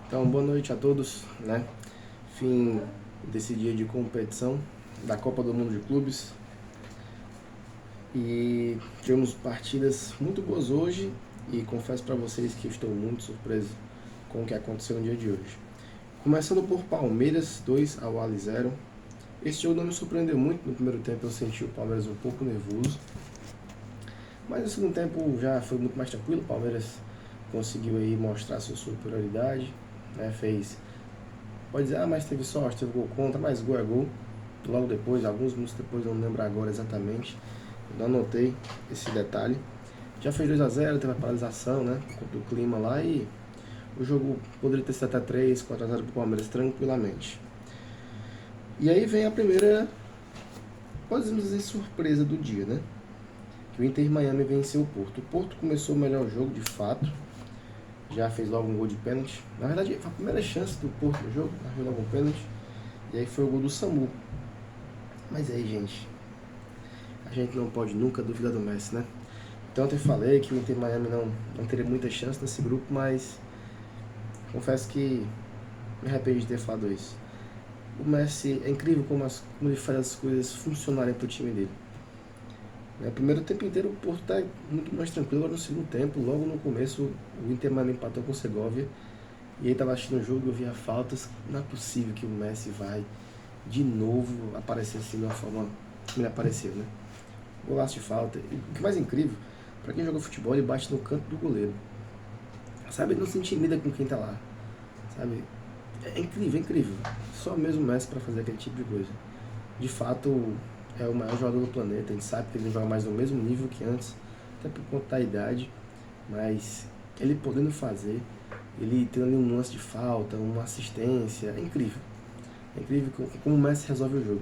Então, boa noite a todos, né? Fim desse dia de competição da Copa do Mundo de Clubes. E tivemos partidas muito boas hoje e confesso para vocês que estou muito surpreso com o que aconteceu no dia de hoje. Começando por Palmeiras 2 ao Ali 0. Esse jogo não me surpreendeu muito. No primeiro tempo eu senti o Palmeiras um pouco nervoso, mas no segundo tempo já foi muito mais tranquilo. O Palmeiras conseguiu aí mostrar sua superioridade, né? Pode dizer, mas teve sorte, teve gol contra, mas gol é gol. Logo depois, alguns minutos depois, não lembro agora exatamente, eu não anotei esse detalhe. Já fez 2 a 0, teve a paralisação, né, por conta do clima lá, e o jogo poderia ter sido até 3, 4 a 0 para o Palmeiras tranquilamente. E aí vem a primeira, podemos dizer, surpresa do dia, né? Que o Inter Miami venceu o Porto. O Porto começou o melhor jogo, de fato, já fez logo um gol de pênalti. Na verdade, foi a primeira chance do Porto no jogo, fez logo um pênalti. E aí foi o gol do Samu. Mas aí, gente, a gente não pode nunca duvidar do Messi, né? Então eu falei que o Inter Miami não teria muita chance nesse grupo, mas confesso que me arrependi de ter falado isso. O Messi é incrível como ele faz as coisas funcionarem para o time dele. No primeiro tempo inteiro o Porto está muito mais tranquilo, agora no segundo tempo, logo no começo, o Inter Miami empatou com o Segovia. E aí estava assistindo o jogo, eu via faltas. Não é possível que o Messi vai de novo aparecer assim de uma forma como ele apareceu, né? Golaço de falta. E o que mais incrível, para quem joga futebol, ele bate no canto do goleiro. Sabe, ele não se intimida com quem tá lá. Sabe? É incrível, é incrível. Só mesmo o Messi para fazer aquele tipo de coisa. De fato, é o maior jogador do planeta. A gente sabe que ele não joga mais no mesmo nível que antes, até por conta da idade. Mas ele podendo fazer, ele tendo ali um lance de falta, uma assistência, é incrível. É incrível como o Messi resolve o jogo.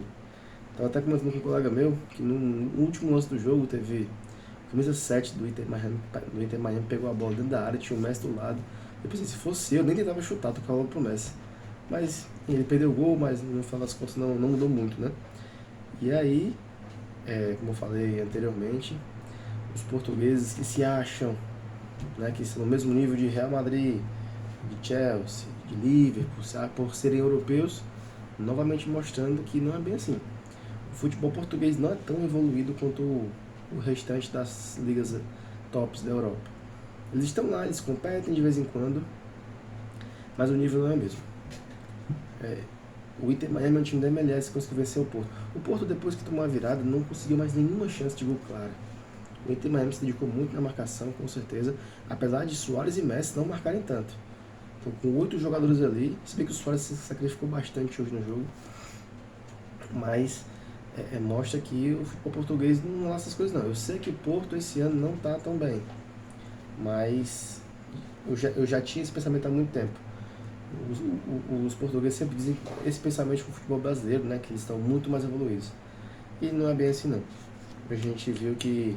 Estava até comentando com um colega meu que no último lance do jogo teve o camisa 7 do Inter Miami pegou a bola dentro da área, tinha o Messi do lado. Eu pensei, se fosse eu nem tentava chutar, tocava logo pro Messi. Mas ele perdeu o gol, mas no final das contas não mudou muito, né? E aí, como eu falei anteriormente, os portugueses que se acham, né, que estão no mesmo nível de Real Madrid, de Chelsea, de Liverpool, sabe, por serem europeus, novamente mostrando que não é bem assim. O futebol português não é tão evoluído quanto o restante das ligas tops da Europa. Eles estão lá, eles competem de vez em quando, mas o nível não é o mesmo. O Inter Miami é um time da MLS que conseguiu vencer o Porto. O Porto, depois que tomou a virada, não conseguiu mais nenhuma chance de gol claro. O Inter Miami se dedicou muito na marcação, com certeza, apesar de Suárez e Messi não marcarem tanto. Então, com 8 jogadores ali, se bem que o Suárez se sacrificou bastante hoje no jogo, mas mostra que o futebol português não lança essas coisas não. Eu sei que o Porto esse ano não está tão bem, mas eu já tinha esse pensamento há muito tempo. Os portugueses sempre dizem esse pensamento com o futebol brasileiro, né, que eles estão muito mais evoluídos. E não é bem assim não. A gente viu que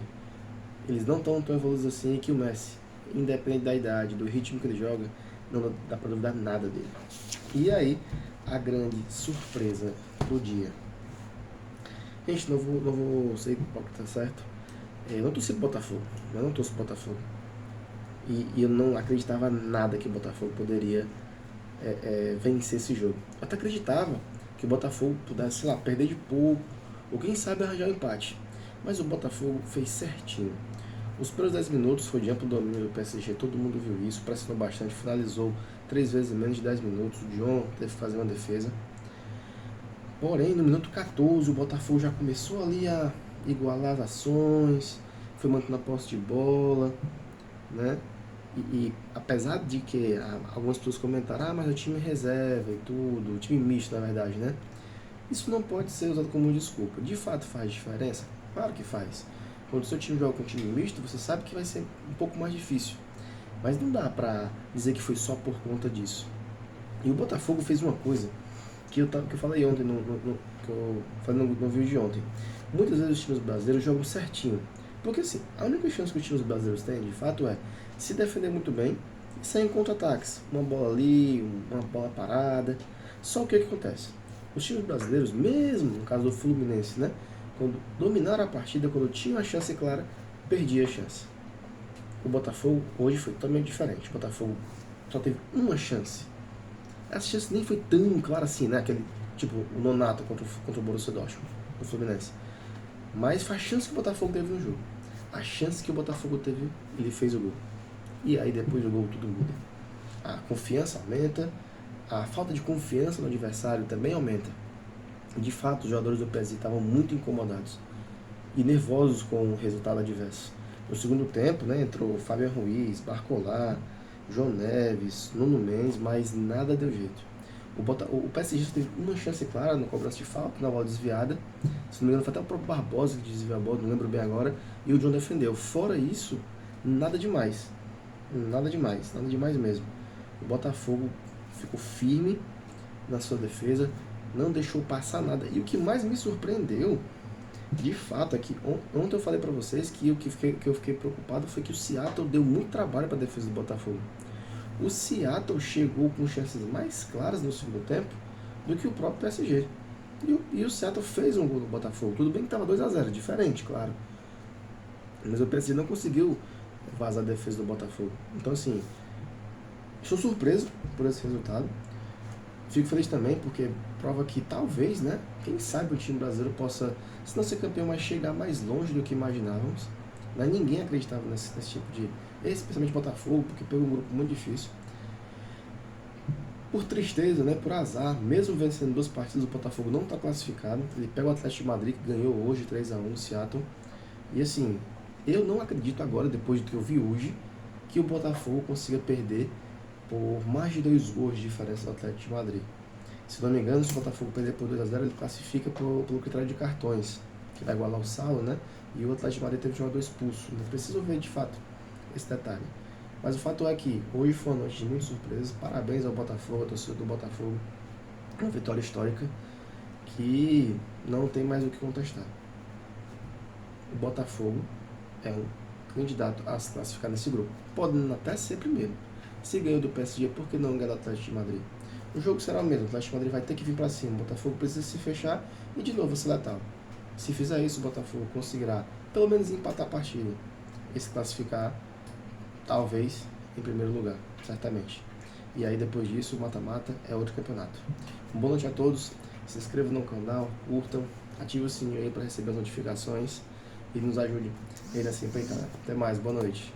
eles não estão tão evoluídos assim, e que o Messi, independente da idade, do ritmo que ele joga, não dá para duvidar nada dele. E aí, a grande surpresa do dia. Gente, não vou ser hipócrita, certo? Eu não torci pro Botafogo, eu não torço pro Botafogo. E eu não acreditava nada que o Botafogo poderia vencer esse jogo. Eu até acreditava que o Botafogo pudesse, sei lá, perder de pouco, ou quem sabe arranjar um empate. Mas o Botafogo fez certinho. Os primeiros 10 minutos foi de amplo domínio do PSG, todo mundo viu isso, pressionou bastante, finalizou 3 vezes em menos de 10 minutos. O Dion teve que fazer uma defesa. Porém, no minuto 14, o Botafogo já começou ali a igualar as ações, foi mantendo a posse de bola, né? E apesar de que algumas pessoas comentaram, mas o time reserva e tudo, o time misto na verdade, né? Isso não pode ser usado como desculpa. De fato faz diferença? Claro que faz. Quando o seu time joga com um time misto, você sabe que vai ser um pouco mais difícil. Mas não dá pra dizer que foi só por conta disso. E o Botafogo fez uma coisa que eu falei ontem, que eu falei no vídeo de ontem. Muitas vezes os times brasileiros jogam certinho. Porque assim, a única chance que os times brasileiros têm, de fato, é se defender muito bem e sair em contra-ataques. Uma bola ali, uma bola parada. Só o que acontece? Os times brasileiros, mesmo no caso do Fluminense, né? Quando dominaram a partida, quando tinha uma chance clara, perdia a chance. O Botafogo hoje foi totalmente diferente. O Botafogo só teve uma chance. essa chance nem foi tão clara assim, né? Aquele, tipo, o Nonato contra o Borussia Dortmund, o Fluminense. Mas foi a chance que o Botafogo teve no jogo. A chance que o Botafogo teve, ele fez o gol. E aí depois do gol tudo muda. A confiança aumenta, a falta de confiança no adversário também aumenta. De fato, os jogadores do PSG estavam muito incomodados e nervosos com o resultado adverso. No segundo tempo, né, entrou Fabian Ruiz, Barcola, João Neves, Nuno Mendes, mas nada deu jeito. O PSG teve uma chance clara no cobrança de falta, na bola desviada. Se não me engano, foi até o próprio Barbosa que desviou a bola, não lembro bem agora. E o John defendeu. Fora isso, nada demais. Nada demais, nada demais mesmo. O Botafogo ficou firme na sua defesa, não deixou passar nada. E o que mais me surpreendeu, de fato, é que ontem eu falei pra vocês que o que eu fiquei preocupado foi que o Seattle deu muito trabalho pra defesa do Botafogo. O Seattle chegou com chances mais claras no segundo tempo do que o próprio PSG. E o Seattle fez um gol no Botafogo. Tudo bem que estava 2-0, diferente, claro. Mas o PSG não conseguiu vazar a defesa do Botafogo. Então, assim, estou surpreso por esse resultado. Fico feliz também porque prova que talvez, né, quem sabe o time brasileiro possa, se não ser campeão, mas chegar mais longe do que imaginávamos. Mas ninguém acreditava nesse tipo de... Especialmente Botafogo, porque pegou um grupo muito difícil. Por tristeza, né, por azar, mesmo vencendo 2 partidas, o Botafogo não está classificado. Ele pega o Atlético de Madrid, que ganhou hoje 3-1 no Seattle. E assim, eu não acredito agora, depois do que eu vi hoje, que o Botafogo consiga perder por mais de 2 gols de diferença do Atlético de Madrid. Se não me engano, se o Botafogo perder por 2-0, ele classifica pelo critério de cartões, que vai igualar o saldo, né? E o Atlético de Madrid teve um jogador expulso. Não preciso ver de fato esse detalhe. Mas o fato é que hoje foi uma noite de muitas surpresas. Parabéns ao Botafogo, ao torcedor do Botafogo. Uma vitória histórica que não tem mais o que contestar. O Botafogo é um candidato a se classificar nesse grupo. Pode até ser primeiro. Se ganhou do PSG, por que não ganhar do Atlético de Madrid? O jogo será o mesmo. O Atlético de Madrid vai ter que vir para cima. O Botafogo precisa se fechar e de novo ser letal. Se fizer isso, o Botafogo conseguirá pelo menos empatar a partida e se classificar, talvez, em primeiro lugar, certamente. E aí depois disso, o mata-mata é outro campeonato. Boa noite a todos. Se inscrevam no canal, curtam, ative o sininho aí para receber as notificações e nos ajude aí nessa empreitada. Até mais, boa noite.